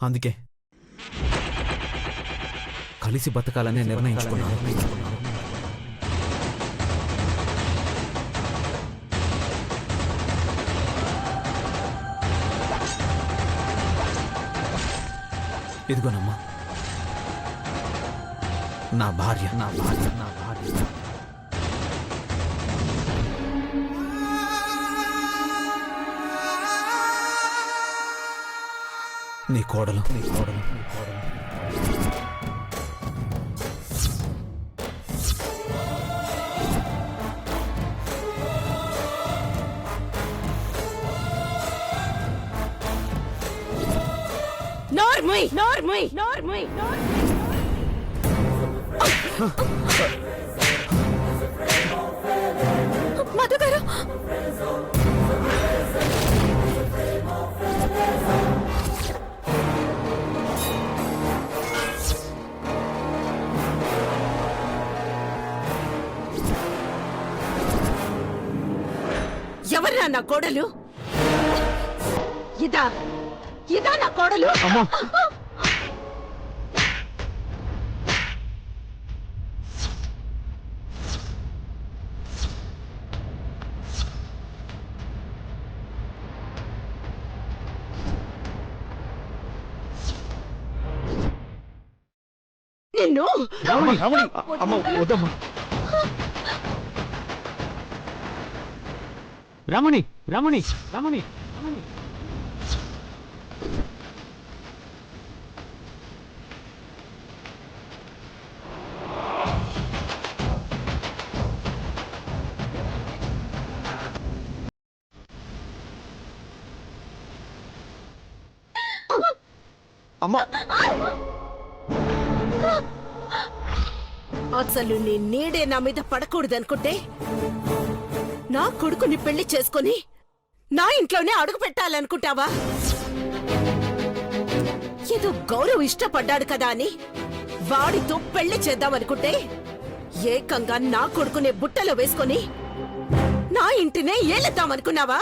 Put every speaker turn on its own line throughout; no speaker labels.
అందుకే కలిసి బతకాలనే నిర్ణయించుకున్నాను. ఇదిగోనమ్మా నా భార్య. నీ కోడలు.
మధు గారు,
ఎవరా నా కోడలు? ఇదా నా కోడలు? నిన్ను
రమణి రమణి రమణి
అమ్మా,
అసలు నీ నీడే నా మీద పడకూడదనుకుంటే నా కొడుకుని పెళ్లి చేసుకుని నా ఇంట్లోనే అడుగు పెట్టాలనుకుంటావా? ఏదో గౌరవ్ ఇష్టపడ్డాడు కదా అని వాడితో పెళ్లి చేద్దామనుకుంటే ఏకంగా నా కొడుకునే బుట్టలో వేసుకొని నా ఇంటినే ఏలేద్దామనుకున్నావా?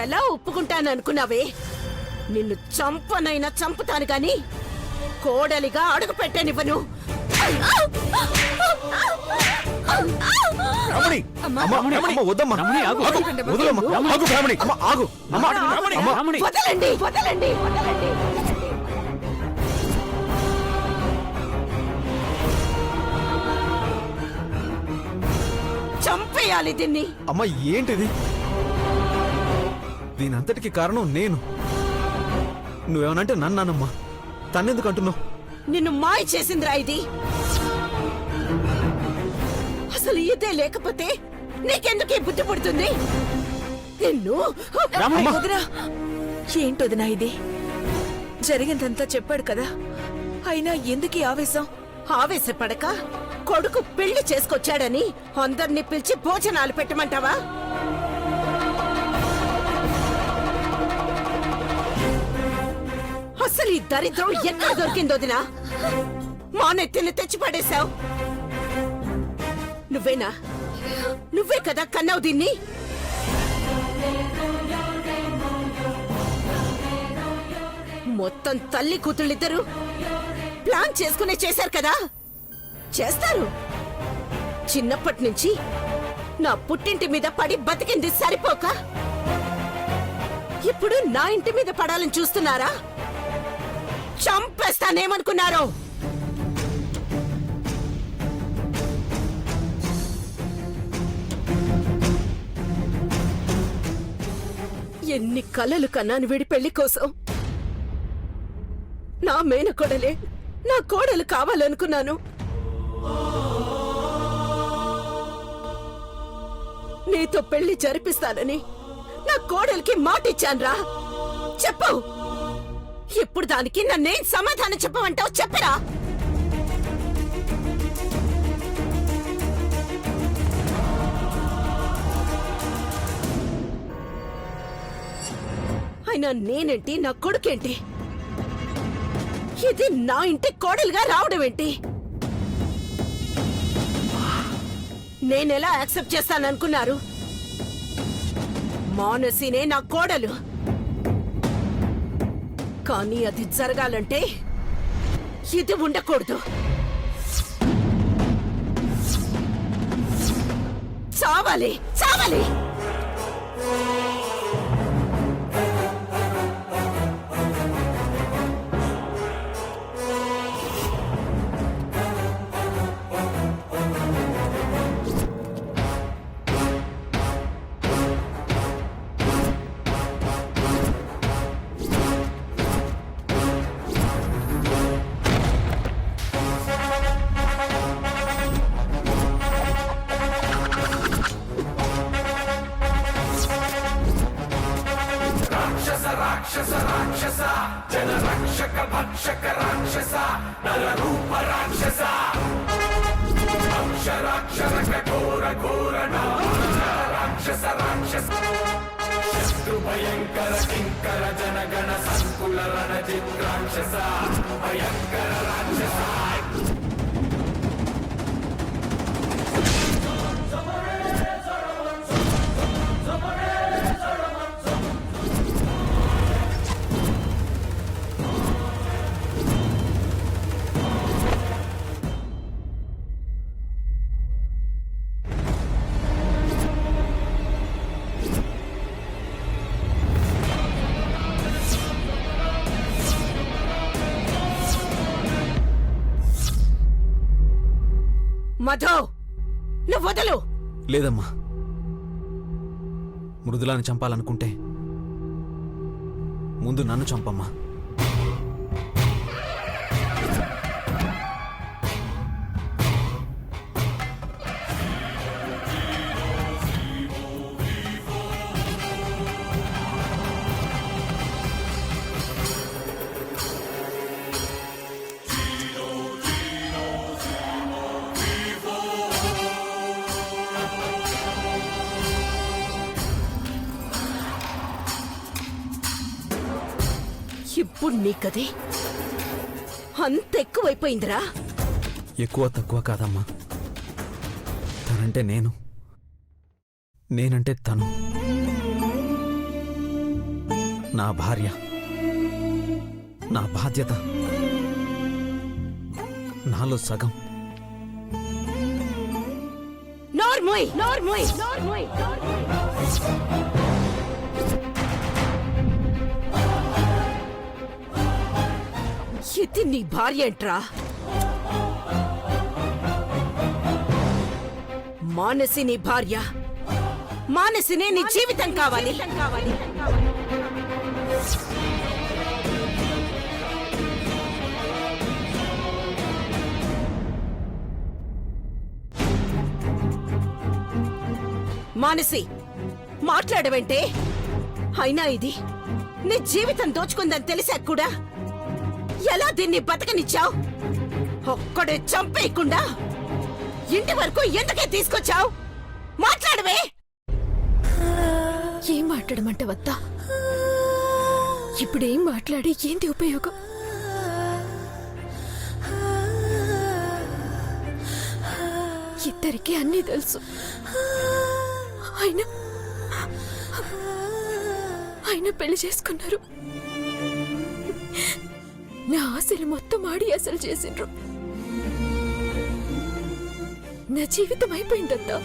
ఎలా ఒప్పుకుంటాననుకున్నావే? నిన్ను చంపనైనా చంపుతాను గాని కోడలిగా అడుగు పెట్టనివ్వను. వదలండి, వదలండి, వదలండి. చంపేయాలి దీన్ని.
అమ్మా ఏంటిది? దీనంతటికి కారణం నేను. నువ్వేమనంటే నన్నమ్మా, తన్నెందుకు అంటున్నావు?
నిన్ను మాయ చేసిందిరా ఇది. అసలు ఇదే లేకపోతే నీకెందుకు ఈ బుద్ధి పుడుతుంది? నిన్ను
వదినా, ఏంటొదినా ఇది? జరిగిందంతా చెప్పాడు కదా, అయినా ఎందుకు ఈ ఆవేశం?
ఆవేశపడక కొడుకు పెళ్లి చేసుకొచ్చాడని అందరినీ పిలిచి భోజనాలు పెట్టమంటావా? అసలు ఈ దరిద్రం ఎక్కడ దొరికిందో వదినా? మా నెత్తిని తెచ్చి పడేశావు. నువ్వేనా? నువ్వే కదా కన్నావు దీన్ని? మొత్తం తల్లి కూతుళ్ళిద్దరూ ప్లాన్ చేసుకునే చేశారు కదా. చేస్తారు. చిన్నప్పటి నుంచి నా పుట్టింటి మీద పడి బతికింది సరిపోక ఇప్పుడు నా ఇంటి మీద పడాలని చూస్తున్నారా? చంపేస్తానేమనుకున్నారో? ఎన్ని కలలు కన్నాను వీడి పెళ్లి కోసం. నా మేనకోడలే నా కోడలు కావాలనుకున్నాను. నీతో పెళ్లి జరిపిస్తానని నా కోడలికి మాటిచ్చాన్రా. చెప్పు, ఇప్పుడు దానికి నన్నేం సమాధానం చెప్పమంటావు? చెప్పరా? అయినా నేనేంటి, నా కొడుకేంటి? ఇది నా ఇంటి కోడలుగా రావడం ఏంటి? నేనెలా యాక్సెప్ట్ చేస్తాననుకున్నారు? మానసినే నా కోడలు. కానీ అది జరగాలంటే ఇది ఉండకూడదు. చావాలి, చావాలి. మధు, నువ్వు వదలు.
లేదమ్మా, మృదులాని చంపాలనుకుంటే ముందు నన్ను చంపమ్మా.
ఇప్పుడు నీకది అంత ఎక్కువైపోయిందిరా.
ఎక్కువ తక్కువ కాదమ్మా, తనంటే నేను, నేనంటే తను. నా భార్య, నా బాధ్యత, నాలో సగం.
నోర్మోయ్, నోర్మోయ్, నోర్మోయ్. ఇది నీ భార్య ఏంట్రా? మానసి నీ భార్య. మానసినే నీ జీవితం కావాలి. మానసి, మాట్లాడవంటే? అయినా ఇది నీ జీవితం దోచుకుందని తెలిసాక కూడా ఎలా దీన్ని బతకనిచ్చావు? ఒక్కడే చంపేయకుండా ఇంటి వరకు ఎందుకే తీసుకొచ్చావు? మాట్లాడవే.
ఏం మాట్లాడమంటే వద్దా? ఇప్పుడేం మాట్లాడి ఏంటి ఉపయోగం? ఇద్దరికి అన్నీ తెలుసు. ఆయన పెళ్లి చేసుకున్నారు. నా ఆశలు మొత్తం ఆడి అసలు చేసిండ్రు. నా జీవితం అయిపోయిందంతా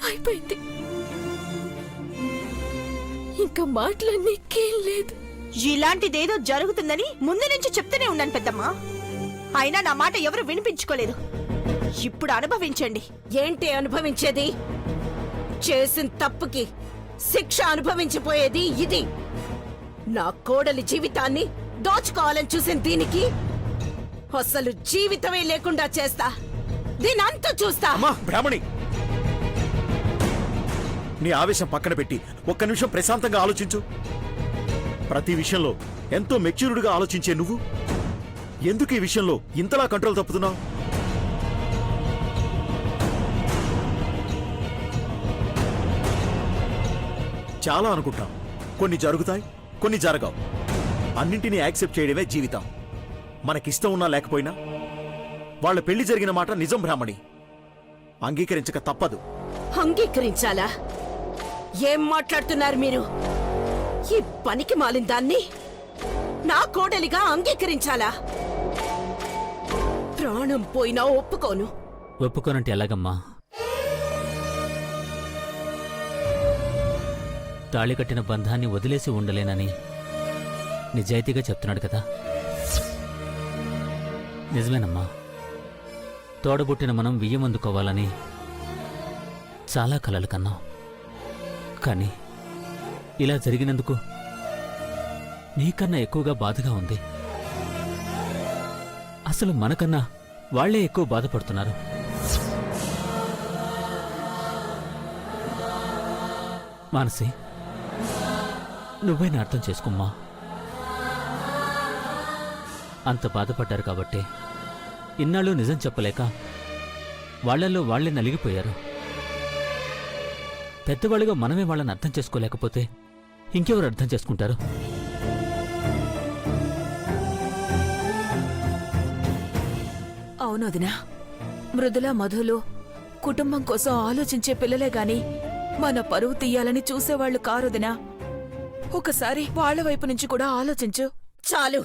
అయిపోయింది. ఇంకా మాటలన్నీకేం లేదు.
ఇలాంటిదేదో జరుగుతుందని ముందు నుంచి చెప్తూనే ఉన్నాను పెద్దమ్మా. అయినా నా మాట ఎవరు వినిపించుకోలేదు. ఇప్పుడు అనుభవించండి.
ఏంటి అనుభవించేది? చేసిన తప్పుకి శిక్ష అనుభవించిపోయేది ఇది. నా కోడలి జీవితాన్ని దోచుకోవాలని చూసిన దీనికి అసలు జీవితమే లేకుండా చేస్తా. దీనంతా చూస్తా.
అమ్మా బ్రాహ్మణి, నీ ఆవేశం పక్కన పెట్టి ఒక్క నిమిషం ప్రశాంతంగా ఆలోచించు. ప్రతి విషయంలో ఎంతో మెచ్యూర్డ్గా ఆలోచించే నువ్వు ఎందుకు ఈ విషయంలో ఇంతలా కంట్రోల్ తప్పుతున్నావు? చాలా అనుకుంటాం, కొన్ని జరుగుతాయి, కొన్ని జరగవు. అన్నింటినీ యాక్సెప్ట్ చేయడమే జీవితం. మనకిష్టం ఉన్నా లేకపోయినా వాళ్ళ పెళ్లి జరిగిన మాట నిజం బ్రాహ్మణి. అంగీకరించక తప్పదు.
అంగీకరించాలా? ఏం మాట్లాడుతున్నారు మీరు? ఈ పనికి మాలిన దాన్ని నా కోడలిగా అంగీకరించాలా? ప్రాణం పోయినా ఒప్పుకోను.
ఒప్పుకోనంటే ఎలాగమ్మా? తాళి కట్టిన బంధాన్ని వదిలేసి ఉండలేనని నిజాయితీగా చెప్తున్నాడు కదా. నిజమేనమ్మా, తోడబుట్టిన మనం వియ్యం అందుకోవాలని చాలా కలలు కన్నాం. కానీ ఇలా జరిగినందుకు నీకన్నా ఎక్కువగా బాధగా ఉంది. అసలు మనకన్నా వాళ్లే ఎక్కువ బాధపడుతున్నారు. మానసి, నువ్వైనా అర్థం చేసుకోమ్మా. అంత బాధపడ్డారు కాబట్టి ఇన్నాళ్ళు నిజం చెప్పలేక వాళ్లల్లో వాళ్లే నలిగిపోయారు. పెద్దవాళ్ళుగా మనమే వాళ్ళని అర్థం చేసుకోలేకపోతే ఇంకెవరు అర్థం చేసుకుంటారు?
అవును వదినా, మృదుల మధులు కుటుంబం కోసం ఆలోచించే పిల్లలే గాని మన పరువు తీయాలని చూసేవాళ్లు కారుదినా. ఒకసారి వాళ్ల వైపు నుంచి కూడా ఆలోచించు.
చాలు.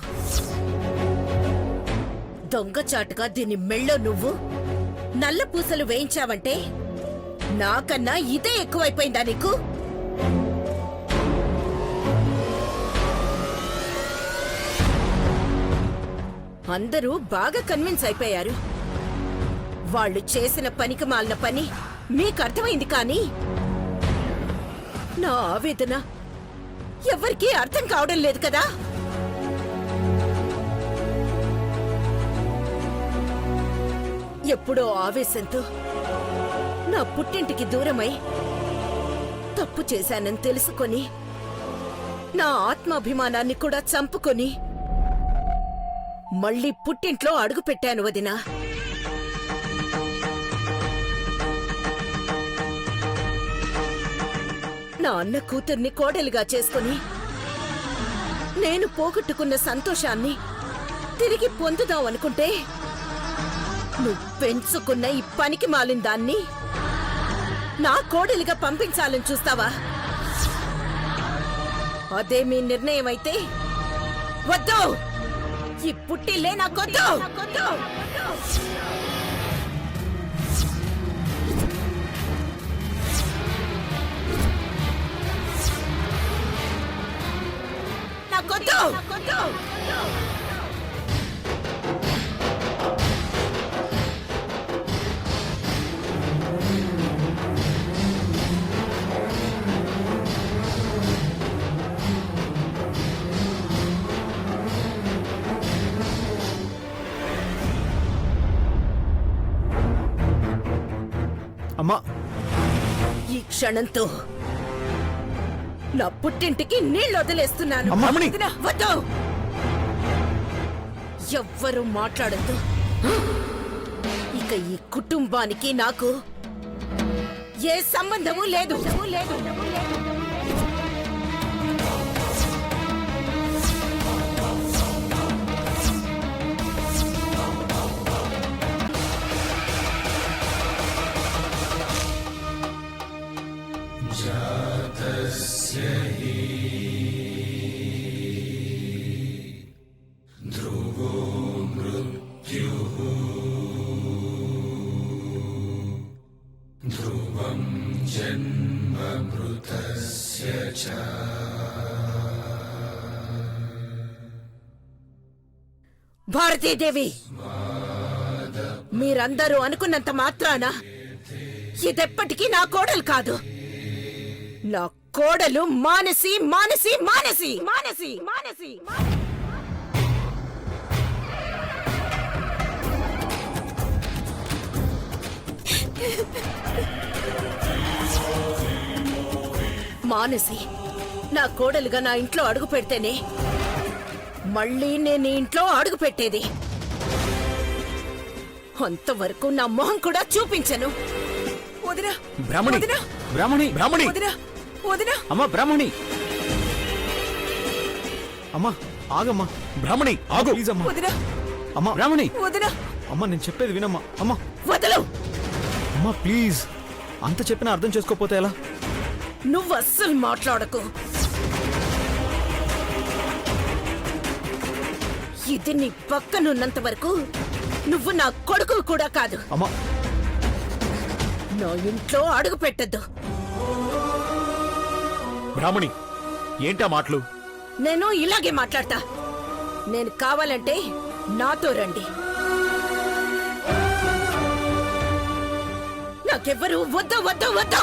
దొంగచాటుగా దీని మెళ్ళో నువ్వు నల్ల పూసలు వేయించావంటే నాకన్నా ఇదే ఎక్కువైపోయిందా నీకు? అందరూ బాగా కన్విన్స్ అయిపోయారు. వాళ్ళు చేసిన పనికి మాలిన పని మీకు అర్థమైంది, కానీ నా ఆవేదన ఎవరికీ అర్థం కావడం లేదు కదా. ఎప్పుడో ఆవేశంతో నా పుట్టింటికి దూరమై తప్పు చేశానని తెలుసుకొని నా ఆత్మాభిమానాన్ని కూడా చంపుకొని మళ్ళీ పుట్టింట్లో అడుగుపెట్టాను వదినా. నా అన్న కూతుర్ని కోడలిగా చేసుకుని నేను పోగొట్టుకున్న సంతోషాన్ని తిరిగి పొందుదాం అనుకుంటే నువ్వు పెంచుకున్న ఈ పనికి మాలిన దాన్ని నా కోడలిగా పంపించాలని చూస్తావా? అదే మీ నిర్ణయం అయితే వద్దు. ఈ పుట్టిల్లే నాకొద్దు. నాకొద్దు.
అమ్మా,
ఈ క్షణంతో నా పుట్టింటికి నీళ్లు వదిలేస్తున్నాను.
అమ్మా, రమణి!
వదినా, వద్దు. ఎవ్వరూ మాట్లాడద్దు. ఇక ఈ కుటుంబానికి నాకు ఏ సంబంధము లేదు. భారతీదేవి, మీరందరూ అనుకున్నంత మాత్రాన ఇదెప్పటికీ నా కోడలు కాదు. నా కోడలు మానసి, మానసి, మానసి, మానసి, మానసి. మానసి నా కోడలుగా నా ఇంట్లో అడుగు పెడితేనే మళ్ళీ నేను ఇంట్లో అడుగు పెట్టేది. అంతవరకు నా మొహం కూడా చూపించను.
వదినా,
బ్రాహ్మణి!
వదినా,
బ్రాహ్మణి! బ్రాహ్మణి!
వదినా, వదినా.
అమ్మా, బ్రాహ్మణి! అమ్మా, ఆగమ్మా.
బ్రాహ్మణి ఆగు.
ప్లీజ్ అమ్మా.
వదినా,
అమ్మా, బ్రాహ్మణి!
వదినా.
అమ్మా, నేను చెప్పేది వినమ్మా. అమ్మా,
వదలు.
అమ్మా, ప్లీజ్. అంత చెప్పినా అర్థం చేసుకోకపోతే ఎలా?
నువ్వు అస్సలు మాట్లాడకు. ఇది నీ పక్కనున్నంత వరకు నువ్వు నా కొడుకు కూడా కాదు.
అమ్మా
నా ఇంట్లో అడుగు పెట్టద్దు.
బ్రాహ్మణి, ఏంటా మాటలు?
నేను ఇలాగే మాట్లాడతా. నేను కావాలంటే నాతో రండి. నాకెవ్వరు వద్దు వద్దు వద్దు.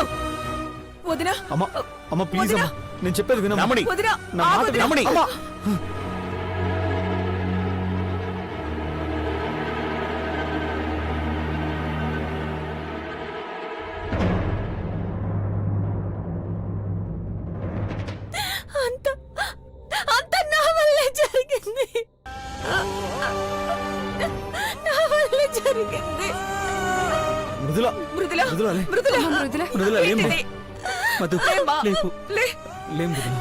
వదినా
అమ్మా అమ్మా ప్లీజ్
వదినా.
అమ్మా నేను చెప్పేది వినమ్మా.
బ్రాహ్మణి,
వదినా
నా
ఆ
మాట
వదినా.
బ్రాహ్మణి.
అమ్మా
అంత అంత నా వల్లే జరిగింది. నా వల్లే జరిగింది.
మృదుల
మృదుల
మృదుల లే.
మృదుల మృదుల
మృదుల లేం
ఏంటిది?
మధు
లేమ్మా.
లేపు
లే.
లేం మృదుల.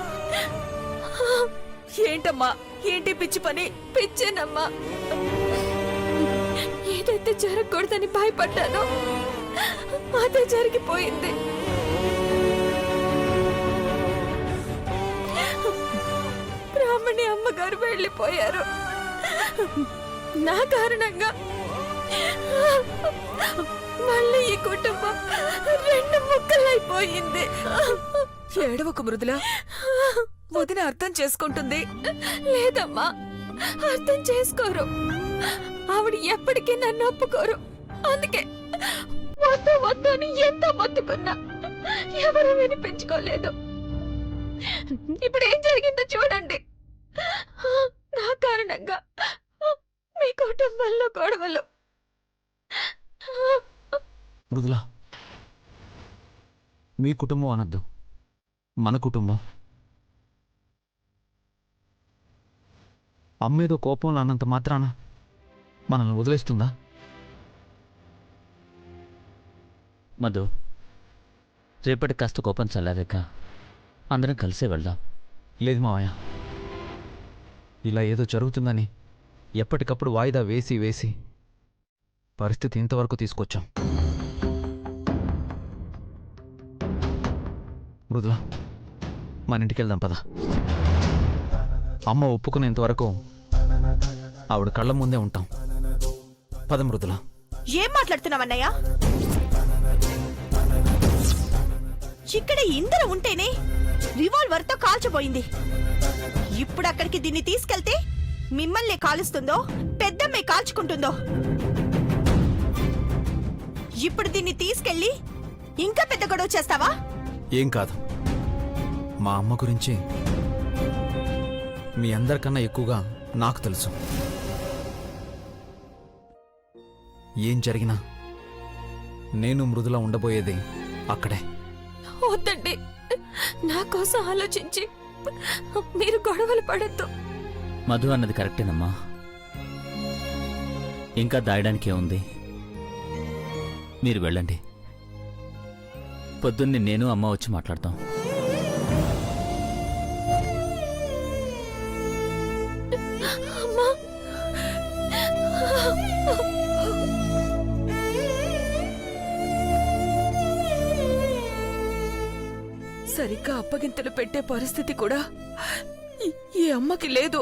ఏంటమ్మా ఏంటి పిచ్చి పని?
పిచ్చేనమ్మా. ఏదైతే జరగకూడదని భయపడ్డానో అదే జరిగిపోయింది. బ్రాహ్మణి అమ్మగారు వెళ్ళిపోయారు. నా కారణంగా మళ్ళీ ఈ కుటుంబం రెండు ముక్కలైపోయింది.
ఏడవకు మృదుల, వదిన అర్థం చేసుకుంటుంది.
లేదమ్మా, అర్థం చేసుకోరు. ఆవిడ ఎప్పటికీ నన్ను ఒప్పుకోరు. అందుకే వద్దు వద్దు అని ఎంత మొత్తుకున్నా ఎవరు వినిపించుకోలేదు. ఇప్పుడు ఏం జరిగిందో చూడండి. నా కారణంగా మీ కుటుంబంలో గొడవలు.
మృదుల మీ కుటుంబం అనద్దు, మన కుటుంబం. అమ్మేదో కోపంలో అన్నంత మాత్రాన మనల్ని వదిలేస్తుందా?
మధు, రేపటి కాస్త కోపం చల్లారాక అందరం కలిసే వెళ్దాం.
లేదు మావయ్య, ఇలా ఏదో జరుగుతుందని ఎప్పటికప్పుడు వాయిదా వేసి వేసి పరిస్థితి ఇంతవరకు తీసుకొచ్చాం. మృదుల మన ఇంటికి వెళ్దాం పద. అమ్మ ఒప్పుకునేంతవరకు ఆవిడ కళ్ళ ముందే ఉంటాం. పద మృదుల.
ఏం మాట్లాడుతున్నావన్నయ్యా? ఇక్కడ ఇందరు ఉంటేనే రివాల్వర్ తో కాల్చబోయింది. ఇప్పుడు అక్కడికి దీన్ని తీసుకెళ్తే మిమ్మల్ని కాలుస్తుందో పెద్దమ్మే కాల్చుకుంటుందో. ఇప్పుడు దీన్ని తీసుకెళ్లి ఇంకా పెద్ద గొడవ చేస్తావా?
ఏం కాదు, మా అమ్మ గురించి మీ అందరికన్నా ఎక్కువగా నాకు తెలుసు. ఏం జరిగినా నేను మృదుల ఉండబోయేది అక్కడే.
వద్దండి, నా కోసం ఆలోచించి మీరు గొడవలు పడద్దు.
మధు అన్నది కరెక్టేనమ్మా. ఇంకా దాయడానికి ఏముంది? మీరు వెళ్ళండి. పొద్దున్నే నేను అమ్మ వచ్చి మాట్లాడతాం.
అమ్మా,
సరిగ్గా అప్పగింతలు పెట్టే పరిస్థితి కూడా ఈ అమ్మకి లేదు.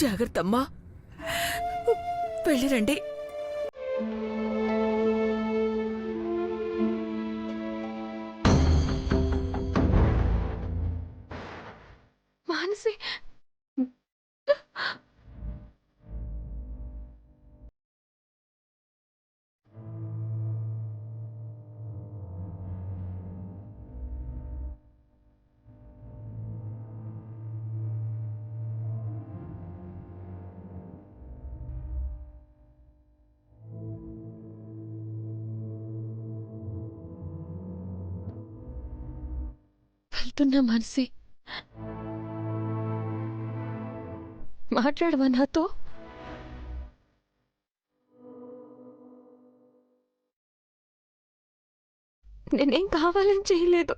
జాగ్రత్తమ్మా, వెళ్ళిరండి.
మానసి, వెళ్తున్నా మానసి. మాట్లాడవా నాతో? నేనేం కావాలని చేయలేదు.